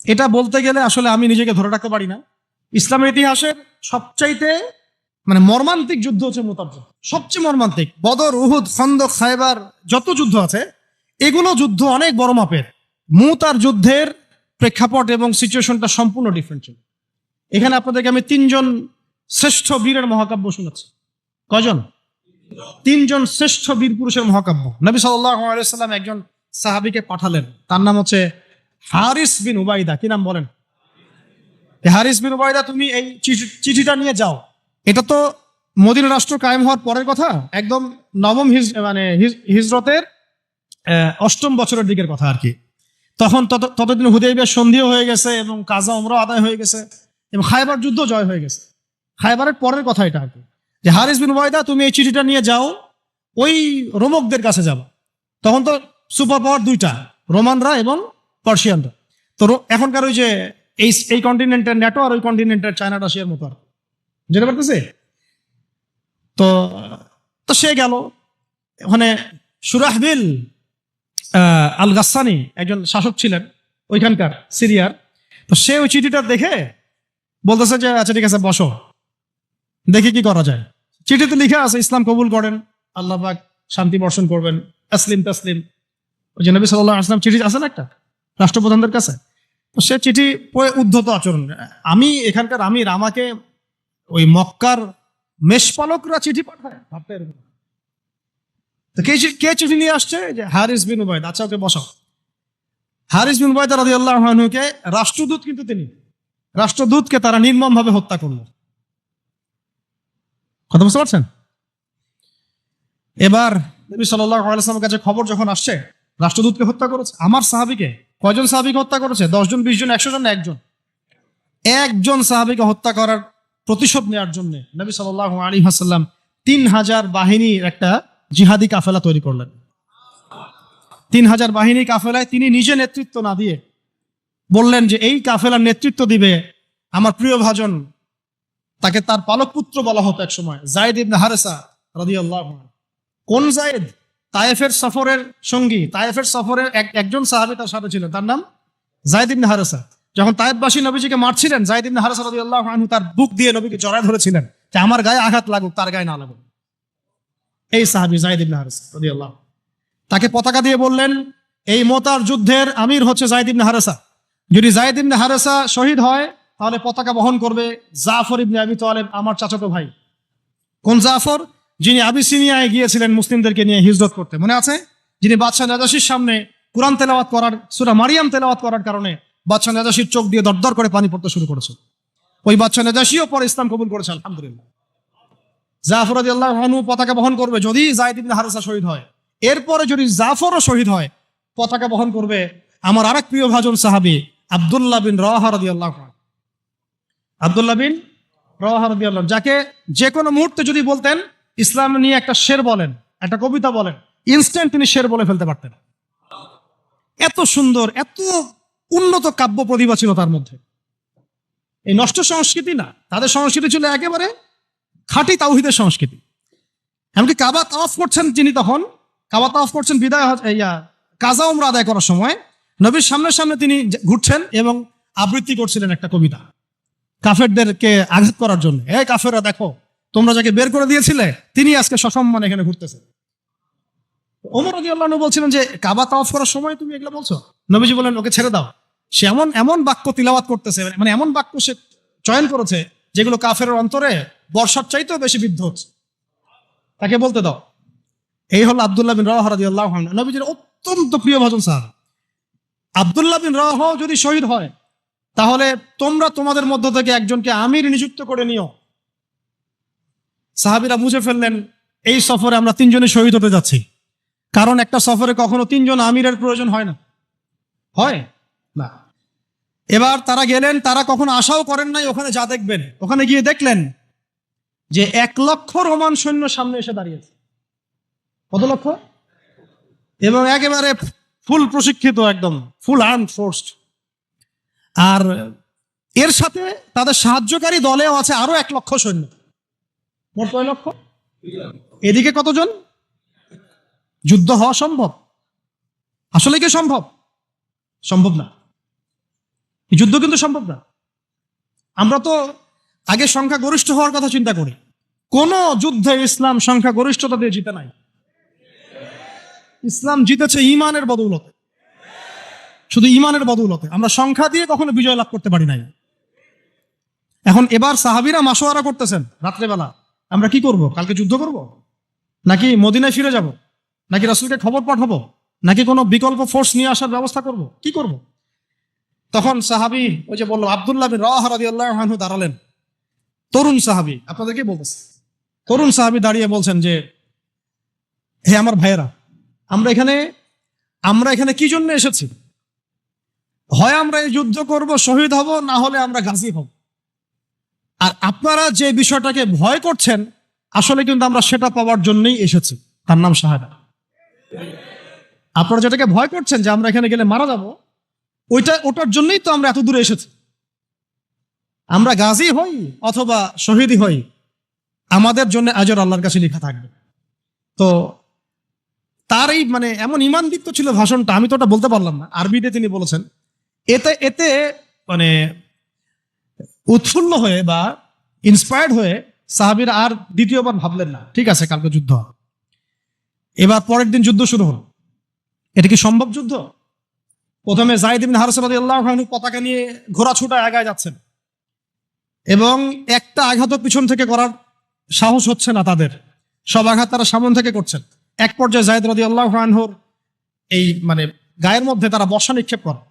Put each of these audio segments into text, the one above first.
এটা বলতে গেলে আসলে আমি নিজেকে ধরে রাখতে পারি না। ইসলামের ইতিহাসের সবচাইতে মর্মান্তিক যুদ্ধ হচ্ছে মুতার যুদ্ধ, সবচেয়ে মর্মান্তিক। বদর, উহুদ, খন্দক, খায়বার যত যুদ্ধ আছে এগুলো যুদ্ধ অনেক বড় মাপের। মুতার যুদ্ধের প্রেক্ষাপট এবং সিচুয়েশনটা সম্পূর্ণ ডিফারেন্ট ছিল। এখানে আপনাদেরকে আমি 3জন শ্রেষ্ঠ বীরের মহাকাব্য শোনাচ্ছি। কয়জন? 3জন শ্রেষ্ঠ বীর পুরুষের মহাকাব্য। নবী সাল্লাল্লাহু আলাইহি সাল্লাম একজন সাহাবীকে পাঠালেন, তার নাম হচ্ছে হারিস বিন উবাইদা। কি নাম বলেন? হারিস বিন উবাইদা, তুমি এই চিঠিটা নিয়ে যাও। এটা তো মদিনা রাষ্ট্র কায়েম হওয়ার পরের কথা, একদম নবম হিজরতের 8ম বছরের দিকের কথা আর কি। তখন ততদিন হুদাইবিয়ার সন্ধিও হয়ে গেছে এবং কাজা উমরা আদায় হয়ে গেছে এবং খায়বার যুদ্ধ জয় হয়ে গেছে। খায়বারের পরের কথা এটা আর কি, যে হারিস বিন উবাইদা তুমি এই চিঠিটা নিয়ে যাও, ওই রোমকদের কাছে যাবো। তখন তো সুপার পাওয়ার দুইটা, রোমানরা এবং পার্সিয়ানরা। তো এখনকার ওই যে এই কন্টিনেন্টের ন্যাটো আর ওই কন্টিনেন্টের চায়না রাশিয়ার মতো আর যেতে পারতেছে। তো তো সে গেল ওখানে। সুরাহবিল আল গাসানি একজন শাসক ছিলেন ওইখানকার সিরিয়ার। তো সে ওই চিঠিটা দেখে বলতেছে যে আচ্ছা ঠিক আছে, বসো, দেখি কি করা যায়। চিঠিতে লিখে আছে ইসলাম কবুল করেন, আল্লাহ পাক শান্তি বর্ষণ করবেন, তাসলিম তাসলিম। ওই যে নবী সাল্লাল্লাহু আলাইহি ওয়াসাল্লাম চিঠি আছে না একটা রাষ্ট্রপ্রধানদের কাছে, তো সে চিঠি পড়ে উদ্ধত আচরণ। আমি এখানকার আমির, আমাকে ওই মক্কার মেষপালকরা চিঠি পাঠায়, ভাবতে এরকম। তো কে চিঠি নিয়ে আসছে? যে হারিস বিন উবাইদা। আচ্ছা ওকে বসাও। হারিস বিন উবাইদা রাদিয়াল্লাহু আনহুকে রাষ্ট্রদূত, কিন্তু তিনি রাষ্ট্রদূতকে তারা নির্মম ভাবে হত্যা করলো। কথা বুঝতে পারছেন? এবার নবী সাল্লাল্লাহু আলাইহি ওয়াসাল্লামের কাছে খবর যখন আসছে রাষ্ট্রদূতকে হত্যা করেছে, আমার সাহাবীকে। কয়জন সাহাবীকে হত্যা করেছে? 10 জন, 20 জন, 100 জন? একজন সাহাবীকে হত্যা করার প্রতিশোধ নেওয়ার জন্য নবী সাল্লাল্লাহু আলাইহি ওয়াসাল্লাম 3000 বাহিনীর একটা জিহাদি কাফেলা তৈরি করলেন। 3000 বাহিনী কাফেলায় তিনি নিজে নেতৃত্ব না দিয়ে বললেন যে এই কাফেলার নেতৃত্ব দিবে আমার প্রিয় ভাজন, তাকে তার পালক পুত্র বলা হতো এক সময়, যায়েদ ইবনে হারেসা রাদিয়াল্লাহু আনহু। কোন যায়েদ? তায়েফের সফরের সঙ্গী, তায়েফের সফরের একজন সাহাবী তার সাথে ছিলেন, তার নাম যায়েদ ইবনে হারেসা। যখন তায়েফবাসী নবীজিকে মারছিলেন, যায়েদ ইবনে হারেসা রাদিয়াল্লাহু আনহু তার বুক দিয়ে নবীকে জড়ায় ধরেছিলেন যে আমার গায়ে আঘাত লাগুক, তার গায়ে না লাগুক। এই সাহাবী যায়েদ ইবনে হারেসা রাদিয়াল্লাহু, তাকে পতাকা দিয়ে বললেন এই মোতার যুদ্ধের আমির হচ্ছে যায়েদ ইবনে হারেসা। যদি যায়েদ ইবনে হারেসা শহীদ হয় তাহলে পতাকা বহন করবে জাফর ইবনে আবি তালেব, আমার চাচাতো ভাই। কোন জাফর? যিনি আবিসিনিয়ায় গিয়েছিলেন মুসলিমদেরকে নিয়ে হিজরত করতে, মনে আছে? যিনি বাদশাহ নাজাশির সামনে কুরআন তেলাওয়াত করার, সূরা মারিয়াম তেলাওয়াত করার কারণে বাদশাহ নাজাশির চোখ দিয়ে দরদর করে পানি পড়তে শুরু করেছে। ওই বাদশাহ নাজাশিও পরে ইসলাম কবুল করেছে, আলহামদুলিল্লাহ। জাফর রাদিয়াল্লাহু আনহু পতাকা বহন করবে যদি যায়েদ ইবনে হারেসা শহীদ হয়। এরপরে যদি জাফরও শহীদ হয়, পতাকা বহন করবে আমার আরেক প্রিয় ভাজন সাহাবী আব্দুল্লাহ বিন রাওয়াহা রাদিয়াল্লাহু আনহু। আব্দুল্লাহ বিন রাওয়াহা রাদিয়াল্লাহু, যাকে যে কোনো মুহূর্তে যদি বলতেন ইসলাম নিয়ে একটা শের বলেন, একটা কবিতা বলেন, ইনস্ট্যান্ট তিনি শের বলে ফেলতে পারতেন। এত সুন্দর, এত উন্নত কাব্য প্রতিভা ছিল তার মধ্যে। এই নষ্ট সংস্কৃতি না, তাদের সংস্কৃতি ছিল একেবারে খাঁটি তাওহীদের সংস্কৃতি। এমনকি কাবা তাওয়াফ করছেন তিনি, তখন কাবা তাওয়াফ করছেন বিদায় কাজা উমরা আদায় করার সময় নবীর সামনে সামনে তিনি ঘুরছেন এবং আবৃত্তি করছিলেন একটা কবিতা কাফেরদেরকে আঘাত করার জন্য। এই কাফেররা দেখো, তোমরা যাকে বের করে দিয়েছিলে তিনি আজকে সসম্মানে এখানে ঘুরতেছে। ওমর রাদিয়াল্লাহু আনহু বলছিলেন যে কাবা তাওয়াফ করার সময় তুমি এগুলো বলছো? নবীজি বলেন ওকে ছেড়ে দাও, সে এমন বাক্য তিলাওয়াত করতেছে, এমন বাক্য সে চয়ন করেছে যেগুলো কাফেরের অন্তরে বর্ষার চাইতেও বেশি বিদ্ধ হচ্ছে, তাকে বলতে দাও। এই হলো আব্দুল্লাহ বিন রাওয়াহা রাদিয়াল্লাহু আনহু, নবীজির অত্যন্ত প্রিয় ভাজন সাহাবী। আব্দুল্লাহ বিন রাওয়াহা যদি শহীদ হয় তাহলে তোমরা তোমাদের মধ্য থেকে একজনকে আমির নিযুক্ত করে নিও। সাহাবীরা বুঝে ফেললেন এই সফরে আমরা 3 জনই শহীদ হতে যাচ্ছি, কারণ একটা সফরে কখনো 3 জন আমিরের প্রয়োজন হয় না, হয় না। এবার তারা গেলেন, তারা কখনো আশাও করেন নাই ওখানে যা দেখবেন। ওখানে গিয়ে দেখলেন যে 1 লক্ষ রোমান সৈন্য সামনে এসে দাঁড়িয়েছে। কত লক্ষ? এবং একেবারে ফুল প্রশিক্ষিত, একদম ফুল আর্মড ফোর্স। আর এর সাথে তাদের সাহায্যকারী দলেও আছে আরো 1 লক্ষ সৈন্য। মোট কয় লক্ষ? এদিকে কতজন? যুদ্ধ হওয়া সম্ভব? আসলে কি সম্ভব? সম্ভব না। এই যুদ্ধ কিন্তু সম্ভব না। আমরা তো আগে সংখ্যা গরিষ্ঠ হওয়ার কথা চিন্তা করি। কোন যুদ্ধে ইসলাম সংখ্যা গরিষ্ঠতা দিয়ে জিতে নাই। ইসলাম জিতেছে ঈমানের বদৌলতে, শুধু ঈমানের বদৌলতে। আমরা সংখ্যা দিয়ে কখনো বিজয় লাভ করতে পারি নাই। এখন এবার সাহাবীরা মাশওয়ারা করতেছেন রাত্রেবেলা, আমরা কি করব? কালকে যুদ্ধ করব, নাকি মদিনায় ফিরে যাব, নাকি রাসূলকে খবর পাঠাবো, নাকি কোনো বিকল্প ফোর্স নিয়ে আসার ব্যবস্থা করব, কি করব? তখন সাহাবী, ওই যে বললো আব্দুল্লাহ বিন রাওয়াহা রাদিয়াল্লাহু আনহু দাঁড়ালেন। তরুণ সাহাবী, আপনাদেরকে বলতেছে, তরুণ সাহাবী দাঁড়িয়ে বলছেন যে, হে আমার ভাইয়েরা, আমরা এখানে কি জন্য এসেছি? হয় আমরা এই যুদ্ধ করব, শহীদ হব, না হলে আমরা গাজী হব। আর আপনারা যে বিষয়টাকে ভয় করছেন, আসলে কিন্তু আমরা সেটা পাওয়ার জন্যই এসেছি, তার নাম শাহাদা। আপনারা যেটাকে ভয় করছেন যে আমরা এখানে গেলে মারা যাব, ওটার জন্যই তো আমরা এত দূরে এসেছি। আমরা গাজী হই অথবা শহীদই হই, আমাদের জন্য আজর আল্লাহর কাছে লেখা থাকবে। তো তার এই এমন ঈমানদীপ্ত ছিল ভাষণটা, আমি তো ওটা বলতে পারলাম না, আরবিতে তিনি বলেছেন। এতে উৎফুল্ল হয়ে বা ইন্সপায়ার্ড হয়ে সাহাবীরা আর দ্বিতীয়বার ভাবলেন না, ঠিক আছে কালকে যুদ্ধ হবে। এবার পরের দিন যুদ্ধ শুরু হলো। এটা কি সম্ভব যুদ্ধ? প্রথমে যায়েদ ইবনে হারেসা রাদিয়াল্লাহু আনহু পতাকা নিয়ে ঘোড়া ছুটায় আগায় যাচ্ছেন, এবং একটা আঘাতও পিছন থেকে করার সাহস হচ্ছে না তাদের, সব আঘাত তারা সামনে থেকে করছেন। এক পর্যায়ে যায়েদ রাদিয়াল্লাহু আনহুর এই গায়ের মধ্যে তারা বর্ষা নিক্ষেপ করে।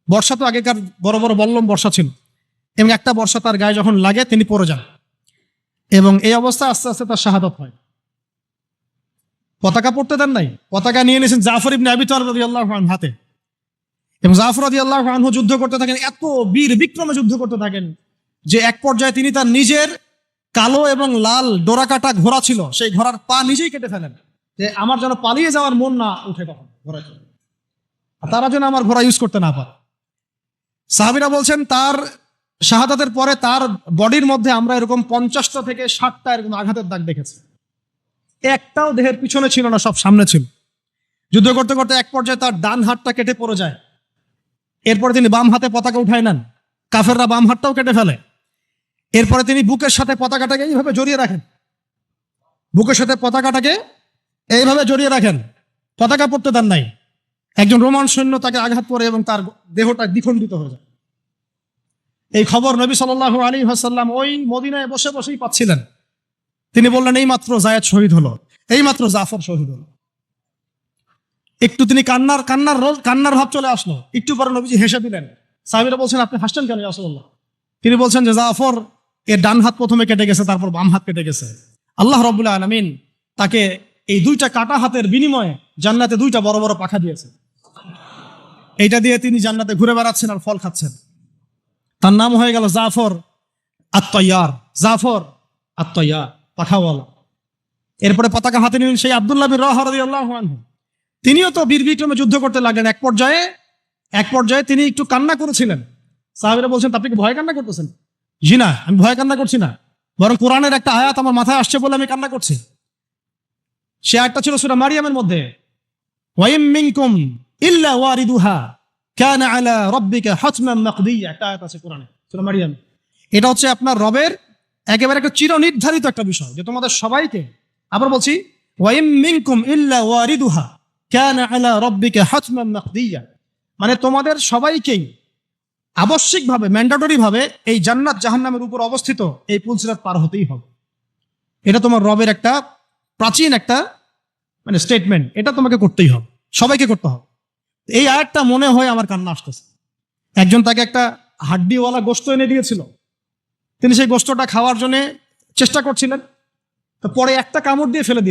বর্ষা তো আগেকার বড় বড় বল্লম বর্ষা ছিল, এবং একটা বর্ষা তার গায়ে যখন লাগে তিনি পড়ে যান, এবং এই অবস্থায় আস্তে আস্তে তার শাহাদাত হয়। পতাকা পড়তে দেন নাই, পতাকা নিয়ে নিয়েছেন জাফর ইবনে আবি তালিব রাদিয়াল্লাহু আনহু হাতে, এবং জাফর রাদিয়াল্লাহু আনহু যুদ্ধ করতে থাকেন, এত বীর বিক্রমে যুদ্ধ করতে থাকেন যে এক পর্যায়ে তিনি তার নিজের কালো এবং লাল ডোরাকাটা ঘোড়া ছিল, সেই ঘোড়ার পা নিজেই কেটে ফেলেন, যে আমার যেন পালিয়ে যাওয়ার মন না উঠে তখন ঘোড়া, তারা যেন আমার ঘোড়া ইউজ করতে না পারে। সাহাবীরা বলছেন তার শাহাদাতের পরে তার বডির মধ্যে আমরা এরকম 50টা থেকে 60টা এরকম আঘাতের দাগ দেখেছি। একটাও দেহের পিছনে ছিল না, সব সামনে ছিল। যুদ্ধ করতে করতে এক পর্যায়ে তার ডান হাতটা কেটে পড়ে যায়। এরপরে তিনি বাম হাতে পতাকা উঠায় নেন, কাফেররা বাম হাতটাও কেটে ফেলে। এরপরে তিনি বুকের সাথে পতাকাটাকে এইভাবে জড়িয়ে রাখেন, বুকের সাথে পতাকাটাকে এইভাবে জড়িয়ে রাখেন, পতাকা পড়তে দেন নাই। একজন রোমান সৈন্য তাকে আঘাত করে এবং তার দেহটা দ্বিখণ্ডিত হয়ে যায়। এই খবর নবী সাল্লাল্লাহু আলাইহি ওয়াসাল্লাম ওই মদিনায় বসে বসেই পাচ্ছিলেন। তিনি বললেন, এই মাত্র যায়েদ শহীদ হলো, এই মাত্র জাফর শহীদ হলো। একটু তিনি কান্নার ভাব চলে আসলো। একটু পরে নবীজি হেসে দিলেন। সাহাবীরা বলছেন, আপনি হাসছেন কেন ইয়া রাসূলুল্লাহ? তিনি বলছেন যে জাফর এর ডান হাত প্রথমে কেটে গেছে, তারপর বাম হাত কেটে গেছে। আল্লাহ রাব্বুল আলামিন তাকে এই দুইটা কাটা হাতের বিনিময়ে জান্নাতে দুইটা বড় বড় পাখা দিয়েছে। এইটা দিয়ে তিনি জান্নাতে ঘুরে বেড়াচ্ছেন আর ফল খাচ্ছেন। তার নাম হয়ে গেল জাফর আত-তাইয়ার, জাফর আত-তাইয়ার, পাখাওয়ালা। এরপরে পতাকা হাতে নিলেন সেই আব্দুল্লাহ বিন রাওয়াহা রাদিয়াল্লাহু আনহু। তিনিও তো বীর বিক্রমে যুদ্ধ করতে লাগলেন। এক পর্যায়ে তিনি একটু কান্না করেছিলেন। সাহাবীরা বলছেন, আপনি কি ভয় কান্না করতেছেন? জি না, আমি ভয় কান্না করছি না, বরং কোরআনের একটা আয়াত আমার মাথায় আসছে বলে আমি কান্না করছি। সে আয়াতটা ছিল সূরা মারিয়ামের মধ্যে, ওয়া ইম মিনকুম ইল্লা ওয়ারিদুহা কানা আলা রাব্বিকা হাতমান মাকদিয়া, একটা আয়াত আছে কোরআনে সূরা মারিয়াম। এটা হচ্ছে আপনার রবের একেবারে একটা চিরনির্ধারিত একটা বিষয়, যে তোমাদের সবাইকে, আবার বলছি, ওয়া ইম মিনকুম ইল্লা ওয়ারিদুহা কানা আলা রাব্বিকা হাতমান মাকদিয়া, তোমাদের সবাইকেই আবশ্যিকভাবে, ম্যান্ডেটরি ভাবে এই জান্নাত জাহান্নামের উপর অবস্থিত এই পুলসিরাত পার হতেই হবে। এটা তোমার রবের একটা প্রাচীন একটা স্টেটমেন্ট, এটা তোমাকে করতেই হবে, সবাইকে করতে হবে। এই আয়াতটা মনে হয় আমার কান্না আসতেছে। একজন তাকে একটা হাড্ডিওয়ালা গোশত এনে দিয়েছিল, তিনি সেই গোশতটা খাওয়ার জন্য চেষ্টা করছিলেন, তো পরে একটা কামড় দিয়ে ফেলে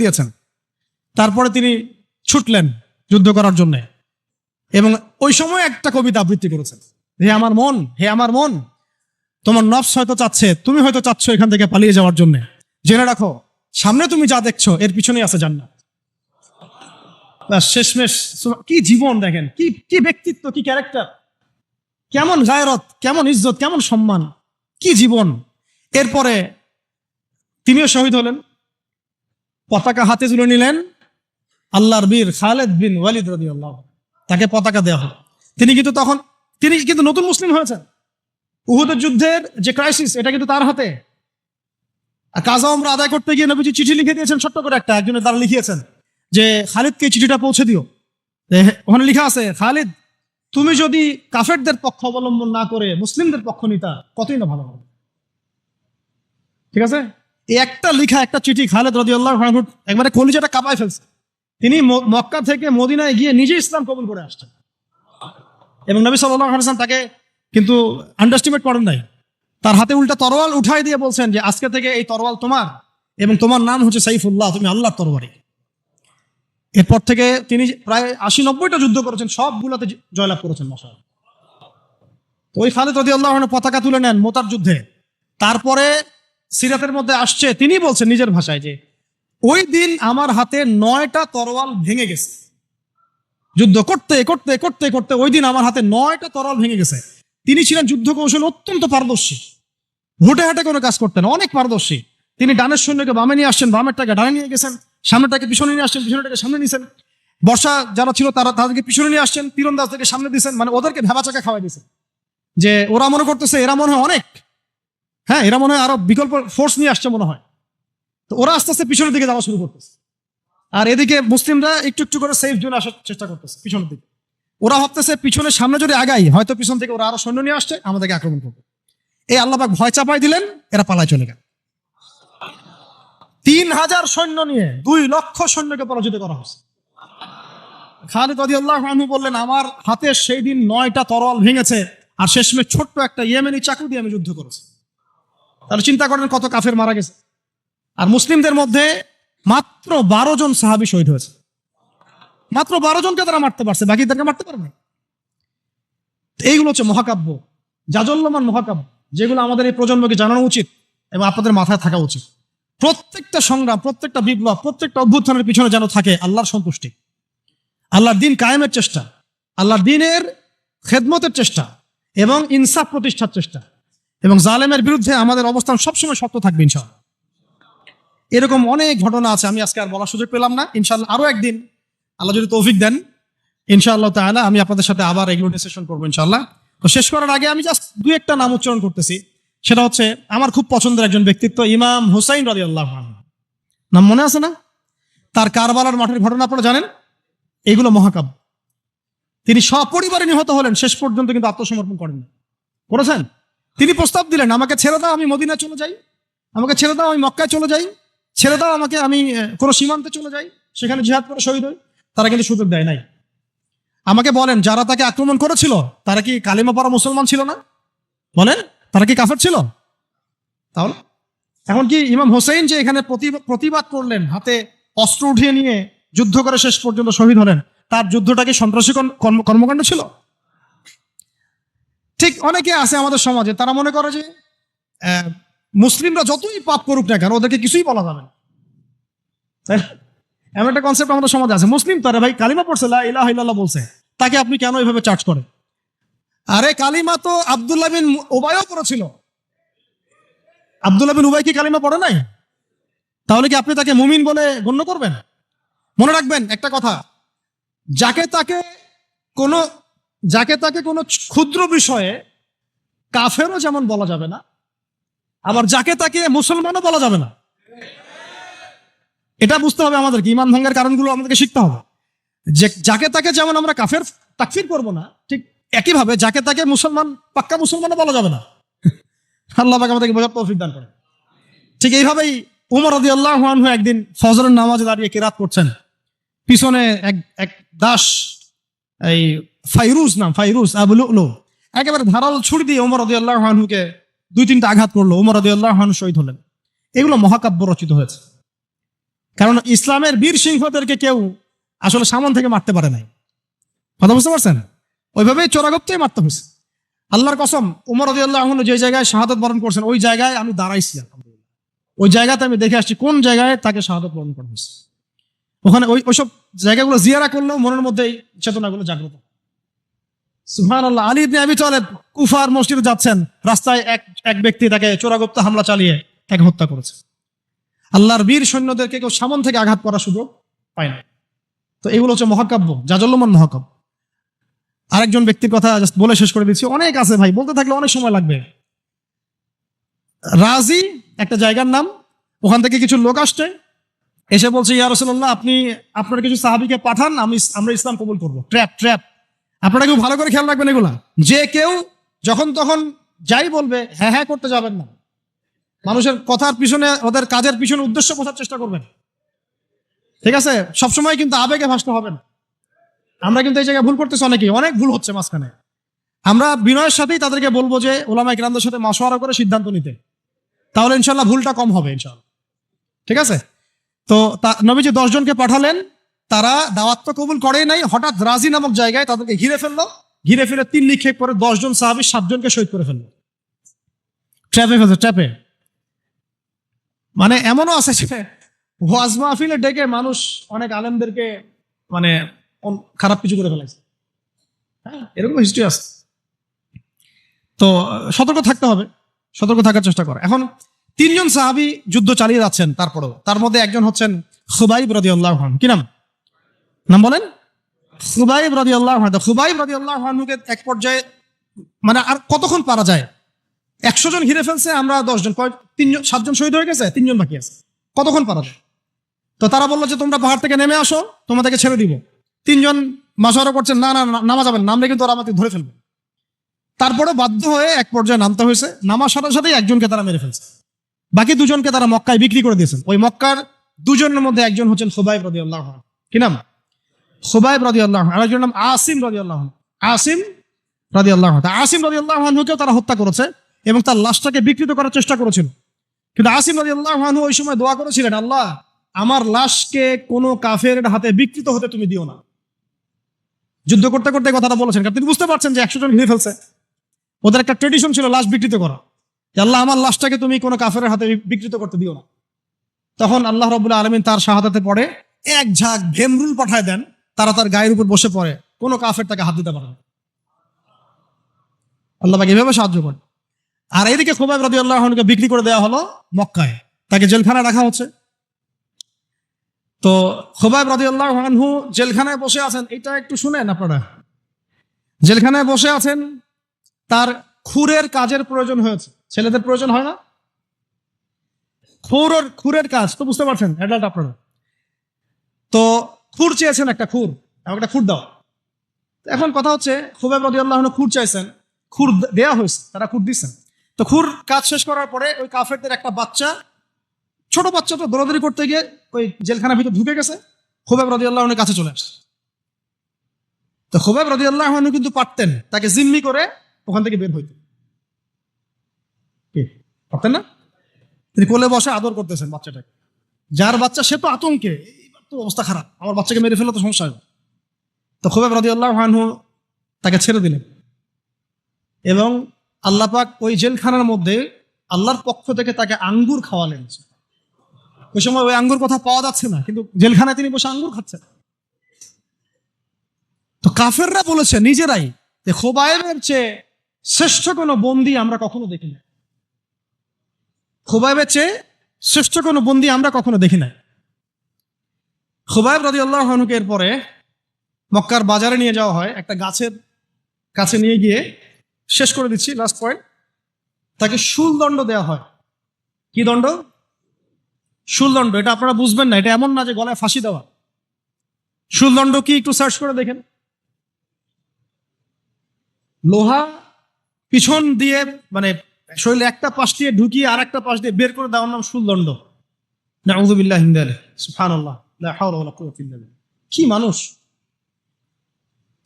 দিয়েছেন। তারপরে তিনি ছুটলেন যুদ্ধ করার জন্য, এবং ওই সময় একটা কবিতা আবৃত্তি করেছেন, হে আমার মন, তোমার নফস হয়তো চাচ্ছে, তুমি হয়তো চাচ্ছ এখান থেকে পালিয়ে যাওয়ার জন্য, জেনে রাখো সামনে তুমি যা দেখছো এর পিছনেই আছে জান্নাত। শেষমেশ কি জীবন দেখেন, কি ব্যক্তিত্ব, কি ক্যারেক্টার, কেমন গায়রত, কেমন ইজ্জত, কেমন সম্মান, কি জীবন। এরপরে তিনিও শহীদ হলেন, পতাকা হাতে তুলে নিলেন আল্লাহর বীর খালেদ বিন ওয়ালিদ রাদিয়াল্লাহু, তাকে পতাকা দেওয়া হলো। তিনি কিন্তু নতুন মুসলিম হয়েছেন। উহুদের যুদ্ধের যে ক্রাইসিস, এটা কিন্তু তার হাতে। আর কাজা উমরা আদায় করতে গিয়ে নবীজি চিঠি লিখে দিয়েছেন, ছোট্ট করে একজনের দ্বারা লিখিয়েছেন যে খালিদকে চিঠিটা পৌঁছে দিও। ওখানে লেখা আছে, খালিদ তুমি যদি কাফেরদের পক্ষ অবলম্বন না করে মুসলিমদের পক্ষ নিতা কতই না ভালো হবে। ঠিক আছে, এই একটা লেখা, একটা চিঠি খালিদ রাদিয়াল্লাহু আনহু একবারে কলিজাটা কাঁপায় ফেলছে। তিনি মক্কা থেকে মদিনায় গিয়ে নিজে ইসলাম কবুল করে আসছেন, এবং নবী সাল্লাল্লাহু আলাইহি ওয়াসাল্লাম তাকে কিন্তু আন্ডারস্টিমেট করেন নাই। তার হাতে উল্টা তরোয়াল উঠাই দিয়ে বলছেন যে আজকে থেকে এই তরোয়াল তোমার, এবং তোমার নাম হচ্ছে সাইফুল্লাহ, তুমি আল্লাহর তরবারি। এরপর থেকে তিনি প্রায় 80-90টা যুদ্ধ করেছেন, সবগুলোতে জয়লাভ করেছেন মাশাআল্লাহ। তো ওই খালিদ রাদিয়াল্লাহু আনহু পতাকা তুলে নেন মোতার যুদ্ধে। তারপরে সিরাতের মধ্যে আসছে, তিনি বলছেন নিজের ভাষায় যে ওই দিন আমার হাতে 9টা তরোয়াল ভেঙে গেছে। যুদ্ধ করতে করতে করতে করতে ওই দিন আমার হাতে 9টা তরোয়াল ভেঙে গেছে। তিনি ছিলেন যুদ্ধ কৌশল অত্যন্ত পারদর্শী, হুটে হাটে কোনো কাজ করতেন, অনেক পারদর্শী। তিনি ডানের সৈন্যকে বামে নিয়ে আসছেন, বামেরটাকে ডানে নিয়ে গেছেন, সামনেটাকে পিছনে নিয়ে আসছেন, পিছনেটাকে সামনে নিয়েছেন। বর্ষা যারা ছিল তাদেরকে পিছনে নিয়ে আসছেন, তীরন্দাজদেরকে সামনে দিয়েছেন, মানে ওদেরকে ভেবা চাকা খাওয়াই দিয়েছেন যে ওরা মনে করতেছে এরা মনে হয় অনেক, হ্যাঁ এরা মনে হয় আরো বিকল্প ফোর্স নিয়ে আসছে মনে হয়। তো ওরা আস্তে আস্তে পিছনের দিকে যাওয়া শুরু করতেছে, আর এদিকে মুসলিমরা একটু একটু করে সেফ জোনে আসার চেষ্টা করতেছে পিছনের দিকে। ওরা ভাবতেছে পিছনের সামনে যদি আগাই হয়তো পিছন থেকে ওরা আরো সৈন্য নিয়ে আসছে, আমাদেরকে আক্রমণ করবে। এই আল্লাহ পাক ভয় চাপাই দিলেন, এরা পালায় চলে গেল। 3000 সৈন্য নিয়ে 2 লক্ষ সৈন্যকে পরাজিত করা হয়েছে। খালিদ রাদিয়াল্লাহু আনহু বললেন আমার হাতে সেই দিন 9টা তরোয়াল ভেঙেছে, আর শেষমেশ ছোট্ট একটা ইয়েমেনি চাকু দিয়ে আমি যুদ্ধ করেছি। তাহলে চিন্তা করেন কত কাফের মারা গেছে। আর মুসলিমদের মধ্যে মাত্র 12 জন সাহাবী শহীদ হয়েছে। মাত্র 12 জনকে তারা মারতে পারছে, বাকিদেরকে মারতে পারবে না। এইগুলো হচ্ছে মহাকাব্য, জাজল্যমান মহাকাব্য, যেগুলো আমাদের এই প্রজন্মকে জানানো উচিত এবং আপনাদের মাথায় থাকা উচিত। প্রত্যেকটা সংগ্রাম, প্রত্যেকটা বিপ্লব, প্রত্যেকটা অভ্যুত্থানের পিছনে যেন থাকে আল্লাহর সন্তুষ্টি, আল্লাহর দিন কায়েমের চেষ্টা, আল্লাহর দিনের খেদমতের চেষ্টা এবং ইনসাফ প্রতিষ্ঠার চেষ্টা, এবং জালেমের বিরুদ্ধে আমাদের অবস্থান সবসময় শক্ত থাকবে ইনশাআল্লাহ। এরকম অনেক ঘটনা আছে, আমি আজকে আর বলার সুযোগ পেলাম না। ইনশাআল্লাহ আরো একদিন আল্লাহ যদি তৌফিক দেন ইনশাআল্লাহ তাআলা আমি আপনাদের সাথে আবার এগুলো ডিসকাশন করবো ইনশাআল্লাহ। তো শেষ করার আগে আমি জাস্ট 2-1টা নাম উচ্চারণ করতেছি। সেটা হচ্ছে আমার খুব পছন্দের একজন ব্যক্তিত্ব, ইমাম হুসাইন রাদিয়াল্লাহু আনহু। নাম মনে আছে না? তার কারবালার মাঠের ঘটনা আপনারা জানেন। এগুলো মহাকাব্য। তিনি সপরিবারে নিহত হলেন, শেষ পর্যন্ত কিন্তু আত্মসমর্পণ করেননি। করেছেন? তিনি প্রস্তাব দিলেন আমাকে ছেড়ে দাও, আমি মদিনায় চলে যাই, আমাকে ছেড়ে দাও, আমি মক্কায় চলে যাই, ছেড়ে দাও আমাকে, আমি কোনো সীমান্তে চলে যাই, সেখানে জিহাদ করে শহীদ হই। তারা কিন্তু সুযোগ দেয় নাই। আমাকে বলেন যারা তাকে আক্রমণ করেছিল তারা কি কালিমা পড়া মুসলমান ছিল না? বলেন, তারা কি কাফের ছিল? তাহলে এখন কি ইমাম হোসেন যে এখানে প্রতিবাদ করলেন, হাতে অস্ত্র উঠিয়ে নিয়ে যুদ্ধ করে শেষ পর্যন্ত শহীদ হলেন, তার যুদ্ধটা কি সন্ত্রাসী কর্মকাণ্ড ছিল? ঠিক অনেকে আছে আমাদের সমাজে, তারা মনে করে যে মুসলিমরা যতই পাপ করুক না কেন ওদেরকে কিছুই বলা যাবে না। এমন একটা কনসেপ্ট আমাদের সমাজে আছে, মুসলিম তো আরে ভাই কালিমা পড়ছে, লা ইলাহা ইল্লাল্লাহ বলছে, তাকে আপনি কেন এইভাবে চার্জ করেন? আরে কালিমা তো আব্দুল্লাহ বিন উবাইও পড়েছিল। আব্দুল্লাহ বিন উবাই কি কালিমা পড়ে নাই? তাহলে কি আপনি তাকে মুমিন বলে গণ্য করবেন? মনে রাখবেন একটা কথা, যাকে তাকে কোনো ক্ষুদ্র বিষয়ে কাফেরও যেমন বলা যাবে না, আবার যাকে তাকে মুসলমানও বলা যাবে না। এটা বুঝতে হবে আমাদেরকে, ঈমান ভাঙার কারণগুলো আমাদেরকে শিখতে হবে। যে যাকে তাকে যেমন আমরা কাফের তাকফির করব না, ঠিক একইভাবে যাকে তাকে মুসলমান, পাক্কা মুসলমানও বলা যাবে না। আল্লাহ পাক আমাদেরকে বোঝার তৌফিক দান করেন। ঠিক এইভাবেই উমর রাদিয়াল্লাহু আনহু একদিন ফজরের নামাজে দাঁড়িয়ে কিরাত করছেন, পিছনে এক দাস, এই ফাইরুজ আবু লুলু একেবারে ধারাল ছুরি দিয়ে উমর রাদিয়াল্লাহু আনহুকে 2-3টা আঘাত করলো। উমর রাদিয়াল্লাহু আনহু শহীদ হলেন। এগুলো মহাকাব্য রচিত হয়েছে, কারণ ইসলামের বীর সিংহদেরকে কেউ আসলে সামন থেকে মারতে পারে নাই। কথা বুঝতে পারছেন? ওইভাবেই চোরাগপ্তেই মারতে হয়েছে। আল্লাহর কসম, উমর রাদিয়াল্লাহু আনহু যে জায়গায় শাহাদাত বরণ করছেন ওই জায়গায় আমি দাঁড়াইছি, ওই জায়গাতে আমি দেখে আসছি কোন জায়গায় তাকে শাহাদাত বরণ করা হয়েছে। ওখানে ওইসব জায়গাগুলো জিয়ারা করলেও মনের মধ্যে এই চেতনাগুলো জাগ্রত। সুবহানাল্লাহ। আলী ইবনে আবি তালেব কুফার মসজিদে যাচ্ছেন, রাস্তায় এক ব্যক্তি তাকে চোরাগপ্ত হামলা চালিয়ে তাকে হত্যা করেছে। আল্লাহর বীর সৈন্যদেরকে কেউ সামন থেকে আঘাত করার সুযোগ পায় না। তো এগুলো হচ্ছে মহাকাব্য, জাজল্যমান মহাকাব্য। আরেকজন ব্যক্তির কথা জাস্ট বলে শেষ করে দিচ্ছি, অনেক আছে ভাই, বলতে থাকলে অনেক সময় লাগবে। রাজি একটা জায়গার নাম, ওখান থেকে কিছু লোক আসছে, এসে বলছে ইয়া রাসূলুল্লাহ, আপনি আপনার কিছু সাহাবীকে পাঠান, আমরা ইসলাম কবুল করবো। ট্র্যাপ ট্র্যাপ, আপনারা কেউ ভালো করে খেয়াল রাখবেন এগুলা। যে কেউ যখন তখন যাই বলবে হ্যাঁ হ্যাঁ করতে যাবেন না। মানুষের কথার পিছনে, ওদের কাজের পিছনে উদ্দেশ্য বোঝার চেষ্টা করবেন, ঠিক আছে? সবসময় কিন্তু আবেগে ভাসতে হবে না। আমরা কিন্তু এই জায়গায় ভুল করতেছি, অনেক ভুল হচ্ছে মাঝখানে। আমরা বিনয়ের সাথেই তাদেরকে বলবো যে ওলামায়ে কেরামদের সাথে মাশওয়ারা করে সিদ্ধান্ত নিতে, তাহলে ইনশাল্লাহ ভুলটা কম হবে ইনশাল্লাহ, ঠিক আছে? তো নবীজি 10 জনকে পাঠালেন, তারা দাওয়াত তো কবুল করেই নাই, হঠাৎ রাজি নামক জায়গায় তাদেরকে ঘিরে ফেললো। ঘিরে ফেলে 3 নিক্ষেপ করে 10 জন সাহাবী 7 জনকে শহীদ করে ফেললো। ট্র্যাপে ফেলছে, ট্র্যাপে। মানে এমনও আছে যে ওয়াজ মাহফিলে ডেকে মানুষ অনেক আলেমদেরকে মানে খারাপ কিছু করে ফেলাইছে। হ্যাঁ, এরকম হিস্ট্রি আছে। তো সতর্ক থাকতে হবে, সতর্ক থাকার চেষ্টা করে। এখন 3 জন সাহাবী যুদ্ধ চালিয়ে যাচ্ছেন, তারপরেও তার মধ্যে একজন হচ্ছেন খুবাইব রাদিয়াল্লাহু আনহু। কি নাম বলেন? খুবাইব রাদিয়াল্লাহু আনহু। খুবাইব রাদিয়াল্লাহু আনহুকে এক পর্যায়ে মানে আর কতক্ষণ পারা যায়, 100 জন ঘিরে ফেলছে, আমরা 10 জন, 7 জন শহীদ হয়ে গেছে, 3 জন বাকি আছে, কতক্ষণ পারা যায়? তো তারা বললো যে তোমরা পাহাড় থেকে নেমে আসো, তোমাদেরকে ছেড়ে দিব। 3 জন মাশওয়ারা করছেন, না না নামা যাবেন, নামলে কিন্তু ওরা আমাকে ধরে ফেলবে। তারপরে বাধ্য হয়ে এক পর্যায়ে নামতে হয়েছে। নামার সাথে সাথেই একজনকে তারা মেরে ফেলছে, বাকি 2 জনকে তারা মক্কায় বিক্রি করে দিয়েছেন। ওই মক্কার 2 জনের মধ্যে একজন হচ্ছেন খুবাইব রাদিয়াল্লাহু আনহু। কি নাম? খুবাইব রাদিয়াল্লাহু আনহু। আরেকজনের নাম আসিম রাদিয়াল্লাহু আনহু। আসিম রাদিয়াল্লাহু আনহু। আসিম রাদিয়াল্লাহু আনহুকেও তারা হত্যা করেছে এবং তার লাশটাকে বিকৃত করার চেষ্টা করেছিল। কিন্তু আসিম রাদিয়াল্লাহু আনহু ওই সময় দোয়া করেছিলেন, আল্লাহ আমার লাশকে কোনো কাফেরের হাতে বিকৃত হতে তুমি দিও না। যুদ্ধ করতে করতে কথাটা বলেছেন, আপনি বুঝতে পারছেন যে 100 জন ঘিরে ফেলছে। ওদের একটা ট্রেডিশন ছিল লাশ বিকৃত করা, আল্লাহ আমার লাশটাকে তুমি কোনো কাফেরের হাতে বিকৃত করতে দিও না। তখন আল্লাহ রাব্বুল আলামিন তার শাহাদাতে পড়ে এক ঝাঁক ভেমরুল পাঠায় দেন, তারা তার গায়ের উপর বসে পড়ে, কোনো কাফের তাকে হাত দিতে পারে না। আল্লাহ পাক এভাবে সাহায্য করেন। আর এইদিকে খুবাইব রাদিয়াল্লাহু আনহুকে বিক্রি করে দেওয়া হলো মক্কায়, তাকে জেলখানায় রাখা হচ্ছে। তো খুবাইব রাদিয়াল্লাহু আনহু জেলখানায় বসে আছেন, এটা একটু শুনেন আপনারা। জেলখানায় বসে আছেন, তার খুরের কাজের প্রয়োজন হয়েছে। ছেলেদের প্রয়োজন হয় না? খুরের কাজ তো বুঝতে পারছেন, অ্যাডাল্ট আপনারা। তো খুর চেয়েছেন, একটা খুর, আমাকে একটা খুর দাও। এখন কথা হচ্ছে খুবাইব রাদিয়াল্লাহু আনহু খুর চাইছেন, খুর দেয়া হয়েছে, তারা খুর দিচ্ছেন। তো খুর কাজ শেষ করার পরে ওই কাফেরদের একটা বাচ্চা, ছোট বাচ্চা, তো দৌড়াদৌড়ি করতে গিয়ে ওই জেলখানার ভিতর ঢুকে গেছে, খুবাইব রাদিয়াল্লাহু আনহুর কাছে চলে আসছে। তো খুবাইব রাদিয়াল্লাহু আনহু কিন্তু পারতেন তাকে জিম্মি করে ওখান থেকে বের হইতে, পারতেন না? তিনি কোলে বসে আদর করতেছেন বাচ্চাটাকে, যার বাচ্চা সে তো আতঙ্কে, এইবার তো অবস্থা খারাপ, আমার বাচ্চাকে মেরে ফেলে তো সমস্যা হবে। তো খুবাইব রাদিয়াল্লাহু আনহু তাকে ছেড়ে দিলেন এবং আল্লাহ পাক ওই জেলখানার মধ্যে আল্লাহর পক্ষ থেকে তাকে আঙ্গুর খাওয়ালেন। ওই সময় ওই আঙ্গুর কথা পাওয়া যাচ্ছে না, কিন্তু জেলখানায় তিনি বসে আঙ্গুর খাচ্ছেন। তো কাফেররা বলেছে নিজেরাই যে খুবাইবের চেয়ে শ্রেষ্ঠ কোনো বন্দী আমরা কখনো দেখি না। খুবাইবের চেয়ে শ্রেষ্ঠ কোনো বন্দী আমরা কখনো দেখি না। খুবাইব রাদিয়াল্লাহু আনহুকে এরপরে মক্কার বাজারে নিয়ে যাওয়া হয়, একটা গাছের কাছে নিয়ে গিয়ে, শেষ করে দিচ্ছি লাস্ট পয়েন্ট, তাকে শুলদণ্ড দেওয়া হয়। কি দণ্ড? শুলদণ্ড। এটা আপনারা বুঝবেন না, এটা এমন না যে গলায় ফাঁসি দেওয়া। শুলদণ্ড কি একটু সার্চ করে দেখেন। লোহা পিছন দিয়ে মানে শরীরে একটা পাশ দিয়ে ঢুকিয়ে আর একটা পাশ দিয়ে বের করে দেওয়ার নাম শুলদণ্ড। নাউযুবিল্লাহি মিন যালিক, সুবহানাল্লাহ, লা হাওলা ওয়ালা কুওয়াতা ইল্লা বিল্লাহ। কি মানুষ!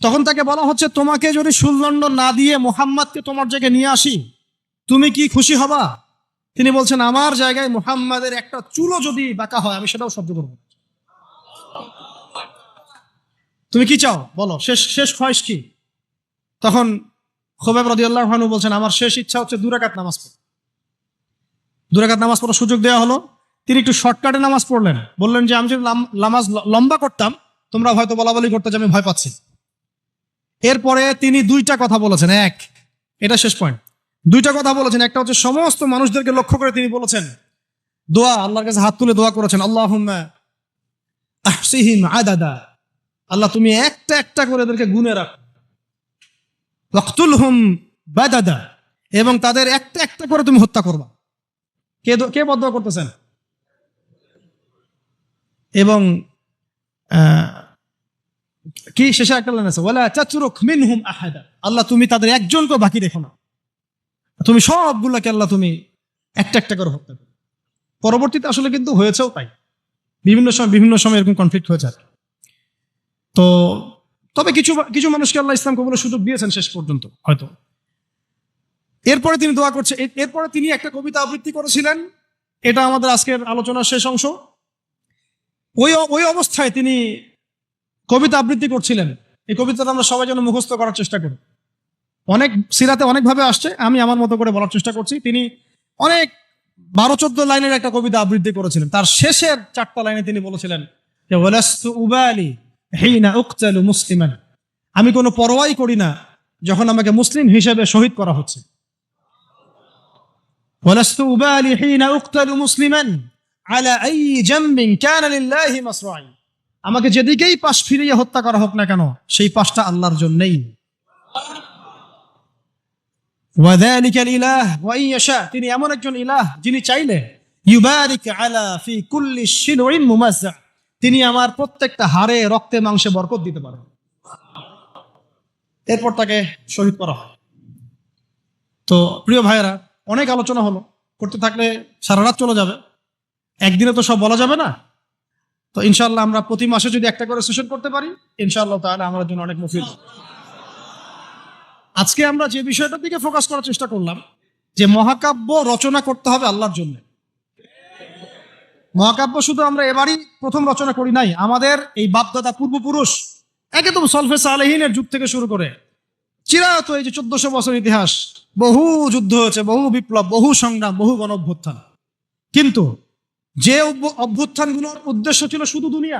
তখন তাকে বলা হচ্ছে, তোমাকে যদি শুলদণ্ড না দিয়ে মুহাম্মাদকে তোমার জায়গায় নিয়ে আসি, তুমি কি খুশি হবা? তিনি বলছেন, আমার জায়গায় মুহাম্মাদের একটা চুলও যদি বাঁকা হয় আমি সেটাও সহ্য করব। তুমি কি চাও বলো, শেষ খয়েশ কি? তখন খুবাইব রাদিয়াল্লাহু আনহু বলছেন, আমার শেষ ইচ্ছা হচ্ছে 2 রাকাত নামাজ পড়া। 2 রাকাত নামাজ পড়ার সুযোগ দেওয়া হলো। তিনি একটু শর্টকাটে নামাজ পড়লেন, বললেন যে আমি যদি নামাজ লম্বা করতাম তোমরা হয়তো বলাবলি করতে যে আমি ভয় পাচ্ছি। এরপরে তিনি 2টা কথা বলেছেন। এটা শেষ পয়েন্ট। 2টা কথা বলেছেন। একটা হচ্ছে সমস্ত মানুষদেরকে লক্ষ্য করে তিনি বলেছেন দোয়া, আল্লাহর কাছে হাত তুলে দোয়া করেছেন, আল্লাহুম্মা আহসিহিম আদাদা, আল্লাহ তুমি একটা একটা করে এদেরকে গুনে রাখো। ওয়াকতুলহুম বাদাদা, এবং তাদের একটা একটা করে তুমি হত্যা করবা। কে বদদোয়া করতেছেন? এবং কি শেষে একটা লাইন আছে, ওয়ালা তাতরুক মিনহুম আহাদা, আল্লাহ তুমি তাদের একজনকে বাকি রেখো না, তুমি সবগুলোকে আল্লাহ তুমি একটা একটা করে হত্যা করো। পরবর্তীতে আসলে কিন্তু হয়েছেও তাই, বিভিন্ন সময় এরকম কনফ্লিক্ট হয়েছে। তো তবে কিছু কিছু মানুষকে আল্লাহ ইসলাম কবুলের সুযোগ দিয়েছেন শেষ পর্যন্ত হয়তো। এরপরে তিনি দোয়া করছে, এরপরে তিনি একটা কবিতা আবৃত্তি করেছিলেন, এটা আমাদের আজকের আলোচনার শেষ অংশ। ওই অবস্থায় তিনি কবিতা আবৃত্তি করছিলেন। এই কবিতাটা আমরা সবাই যেন মুখস্থ করার চেষ্টা করি। অনেক সিরাতে অনেকভাবে আসছে, আমি আমার মতো করে বলার চেষ্টা করছি। তিনি অনেক 12-14 লাইনের একটা কবিতা আবৃত্তি করেছিলেন। তার শেষের 4টা লাইনে তিনি বলেছিলেন যে ওয়ালাস্তু উবালি হিনা উকতালু মুসলিমান, আমি কোনো পরোয়াই করি না যখন আমাকে মুসলিম হিসেবে শহীদ করা হচ্ছে। ওয়ালাস্তু উবালি হিনা উকতালু মুসলিমান আলা আই জামবিন কানা লিল্লাহি মাসরাই, আমাকে যেদিকেই পাশ ফিরিয়ে হত্যা করা হোক না কেন সেই পাশটা আল্লাহর জন্যই। ওয়াযালিকাল ইলাহ ওয়া ইয়াশা, তিনি এমন একজন ইলাহ যিনি চাইলে ইউবারিক আলা ফি কুল্লি শিলউইন মুমাজ্জা, তিনি আমার প্রত্যেকটা হাড়ে রক্তে মাংসে বরকত দিতে পারেন। এরপর তাকে শহীদ করা হয়। তো প্রিয় ভাইয়েরা, অনেক আলোচনা হলো, করতে থাকলে সারা রাত চলে যাবে, একদিনে তো সব বলা যাবে না। তো ইনশাআল্লাহ আমরা প্রতি মাসে যদি একটা করে সেশন করতে পারি, ইনশাআল্লাহ তাহলে আমাদের জন্য অনেক মুফিদ। আজকে আমরা যে বিষয়টার দিকে ফোকাস করার চেষ্টা করলাম, যে মহাকাব্য রচনা করতে হবে আল্লাহর জন্য। মহাকাব্য শুধু আমরা এবারই প্রথম রচনা করি নাই, আমাদের এই বাপদাদা পূর্বপুরুষ একদম সলফে সালেহিনের যুগ থেকে শুরু করে চিরায়ত এই যে 1400 বছর ইতিহাস, বহু যুদ্ধ হয়েছে, বহু বিপ্লব, বহু সংগ্রাম, বহু গণ অভ্যুত্থান। কিন্তু যে অভ্যুত্থানগুলোর উদ্দেশ্য ছিল শুধু দুনিয়া,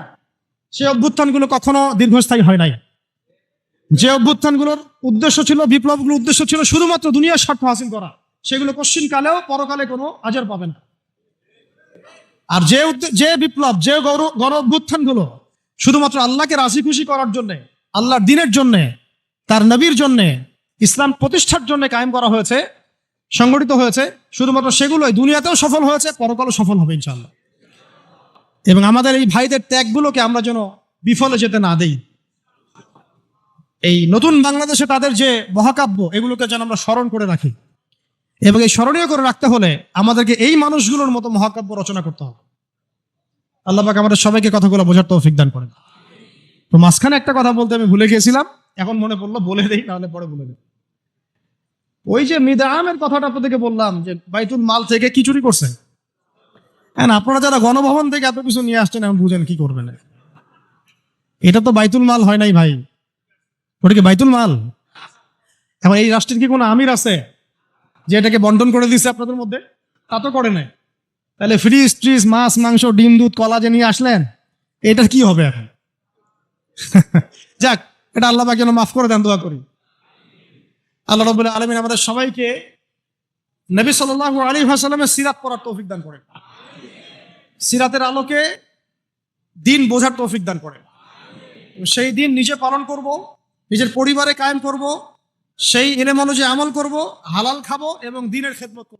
সেই অভ্যুত্থানগুলো কখনো দীর্ঘস্থায়ী হয় নাই। যে অভ্যুত্থানগুলোর উদ্দেশ্য ছিল, বিপ্লবগুলোর উদ্দেশ্য ছিল শুধুমাত্র দুনিয়ার স্বার্থ হাসিল করা, সেগুলো পশ্চিমকালেও পরকালে কোনো আজর পাবে না। আর যে বিপ্লব, যে গণ অভ্যুত্থানগুলো শুধুমাত্র আল্লাহকে রাজি খুশি করার জন্য, আল্লাহর দ্বীনের জন্য, তার নবীর জন্য, ইসলাম প্রতিষ্ঠার জন্য কায়েম করা হয়েছে, সংগঠিত হয়েছে, শুধুমাত্র সেগুলোই দুনিয়াতেও সফল হয়েছে, পরকালও সফল হবে ইনশাআল্লাহ। এবং আমাদের এই ভাইদের ত্যাগগুলোকে আমরা যেন বিফলে যেতে না দেই। এই নতুন বাংলাদেশে তাদের যে মহাকাব্য, এগুলোকে যেন আমরা স্মরণ করে রাখি। এবং এই স্মরণীয় করে রাখতে হলে আমাদেরকে এই মানুষগুলোর মতো মহাকাব্য রচনা করতে হবে। আল্লাহ পাক আমাদের সবাইকে কথাগুলো বোঝার তৌফিক দান করেন। তো মাঝখানে একটা কথা বলতে আমি ভুলে গিয়েছিলাম, এখন মনে পড়লো, বলে দেই, নাহলে পরে বলে দেই। ওই যে মিদআমের কথাটা আপনাদেরকে বললাম, যে বাইতুল মাল থেকে কি চুরি করছে। হ্যাঁ, আপনারা যারা গণভবন থেকে এত কিছু নিয়ে আসছেন, এখন বুঝেন কি করবেন। এটা তো বাইতুল মাল হয় নাই ভাই, ওটা কি বাইতুল মাল? এখন এই রাষ্ট্রের কি কোনো আমির আছে যে এটাকে বন্টন করে দিচ্ছে আপনাদের মধ্যে? তা তো করে নাই। তাহলে ফ্রিজ ট্রিজ, মাছ মাংস, ডিম দুধ কলা যে নিয়ে আসলেন, এটা কি হবে এখন? যাক, এটা আল্লাহ পাক যেন মাফ করে দেন, দোয়া করি। আল্লাহ রাব্বুল আলামিন আমাদের সবাইকে নবী সাল্লাল্লাহু আলাইহি ওয়াসাল্লামের সিরাত পড়ার তৌফিক দান করেন, সিরাতের আলোকে দিন বোঝার তৌফিক দান করেন। সেই দিন নিজে পালন করব, নিজের পরিবারে কায়েম করব, সেই ইলম অনুযায়ী আমল করব, হালাল খাবো এবং দ্বীনের খেদমত করব।